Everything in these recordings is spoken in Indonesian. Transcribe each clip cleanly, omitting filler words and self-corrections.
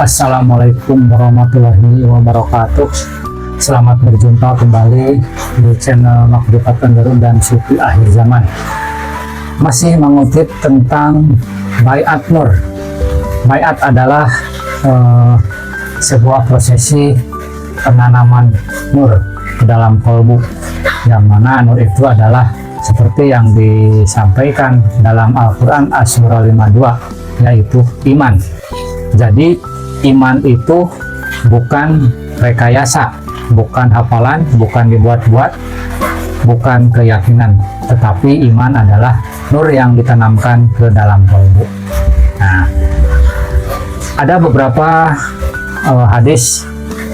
Assalamualaikum warahmatullahi wabarakatuh. Selamat berjumpa kembali di channel Makrifat Garut dan Sufi Akhir Zaman. Masih mengutip tentang Baiat Nur. Baiat adalah sebuah prosesi penanaman nur ke dalam kolbu, yang mana nur itu adalah seperti yang disampaikan dalam Al-Quran As-Surah 52, yaitu iman. Jadi iman itu bukan rekayasa, bukan hafalan, bukan dibuat-buat, bukan keyakinan, tetapi iman adalah nur yang ditanamkan ke dalam kolbu. Nah, ada beberapa hadis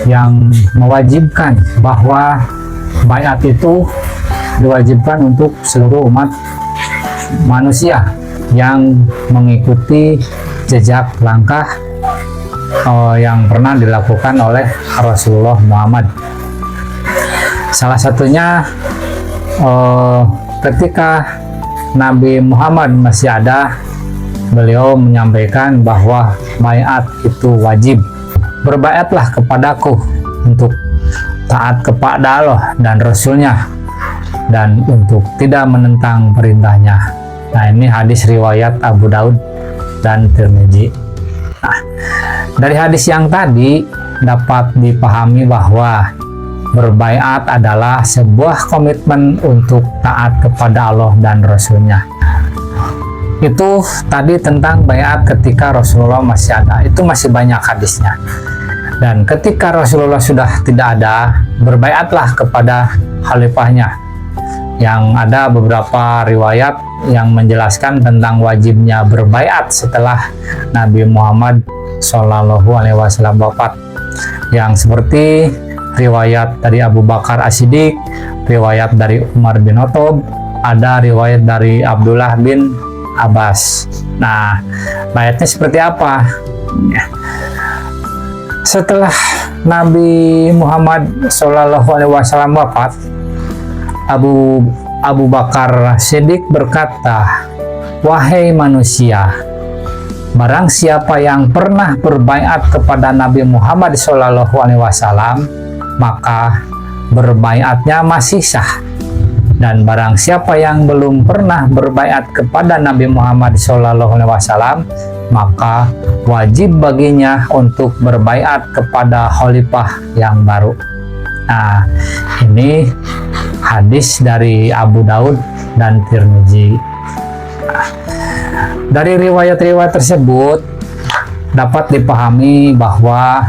yang mewajibkan bahwa baiat itu diwajibkan untuk seluruh umat manusia yang mengikuti jejak langkah yang pernah dilakukan oleh Rasulullah Muhammad. Salah satunya ketika Nabi Muhammad masih ada, beliau menyampaikan bahwa baiat itu wajib. Berbaiatlah kepadaku untuk taat kepada Allah dan Rasulnya, dan untuk tidak menentang perintahnya. Nah, ini hadis riwayat Abu Daud dan Tirmidzi. Nah, dari hadis yang tadi dapat dipahami bahwa berbaiat adalah sebuah komitmen untuk taat kepada Allah dan Rasulnya. Itu tadi tentang baiat ketika Rasulullah masih ada, itu masih banyak hadisnya. Dan ketika Rasulullah sudah tidak ada, berbaiatlah kepada khalifahnya. Yang ada beberapa riwayat yang menjelaskan tentang wajibnya berbaiat setelah Nabi Muhammad SAW wafat, yang seperti riwayat dari Abu Bakar As-Siddiq, riwayat dari Umar bin Khattab, ada riwayat dari Abdullah bin Abbas. Nah, baiatnya seperti apa? Setelah Nabi Muhammad SAW wafat, Abu Bakar Siddiq berkata, "Wahai manusia, barang siapa yang pernah berbaiat kepada Nabi Muhammad SAW, maka berbaiatnya masih sah. Dan barang siapa yang belum pernah berbaiat kepada Nabi Muhammad SAW, maka wajib baginya untuk berbaiat kepada khalifah yang baru." Nah, ini hadis dari Abu Daud dan Tirmidzi. Dari riwayat-riwayat tersebut dapat dipahami bahwa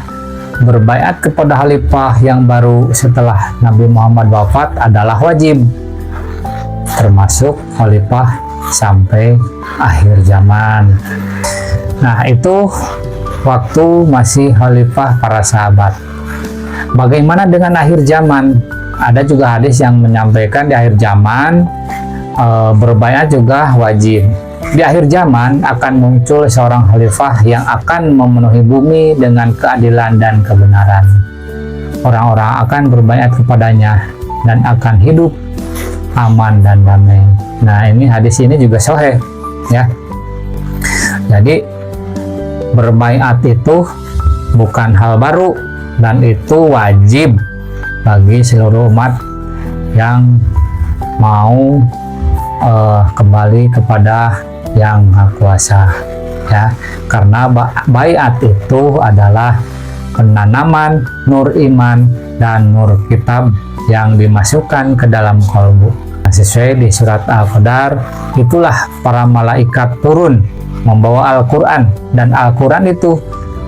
berbaiat kepada khalifah yang baru setelah Nabi Muhammad wafat adalah wajib, termasuk khalifah sampai akhir zaman. Nah, itu waktu masih khalifah para sahabat. Bagaimana dengan akhir zaman? Ada juga hadis yang menyampaikan di akhir zaman berbaiat juga wajib. Di akhir zaman akan muncul seorang khalifah yang akan memenuhi bumi dengan keadilan dan kebenaran. Orang-orang akan berbaiat kepadanya dan akan hidup aman dan damai. Nah, ini hadis ini juga sahih, ya. Jadi berbaiat itu bukan hal baru, dan itu wajib bagi seluruh umat yang mau kembali kepada yang Maha Kuasa, ya. Karena baiat itu adalah penanaman nur iman dan nur kitab yang dimasukkan ke dalam kolbu. Sesuai di surat Al-Qadar, itulah para malaikat turun membawa Al-Quran, dan Al-Quran itu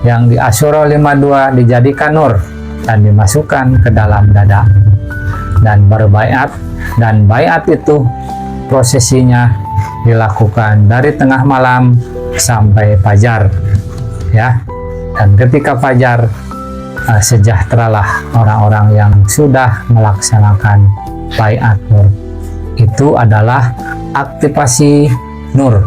yang di As-Surah 52 dijadikan nur dan dimasukkan ke dalam dada dan berbaiat. Dan baiat itu prosesinya dilakukan dari tengah malam sampai fajar, ya. Dan ketika fajar, sejahteralah orang-orang yang sudah melaksanakan baiat nur. Itu adalah aktivasi nur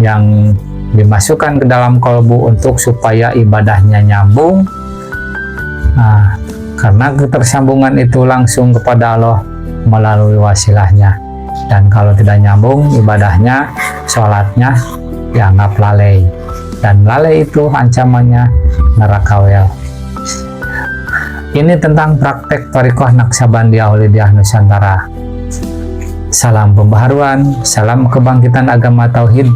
yang dimasukkan ke dalam kolbu untuk supaya ibadahnya nyambung. Nah, karena ketersambungan itu langsung kepada Allah melalui wasilahnya. Dan kalau tidak nyambung ibadahnya, sholatnya dianggap lalai. Dan lalai itu ancamannya neraka wel. Ini tentang praktek Thariqah Naqsabandiyah Auliyah Nusantara. Salam pembaharuan, salam kebangkitan agama tauhid,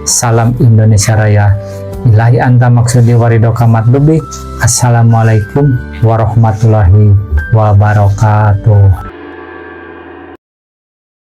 salam Indonesia Raya. Ilahi anta maksudi warido kamat lebih. Assalamualaikum warahmatullahi wabarakatuh.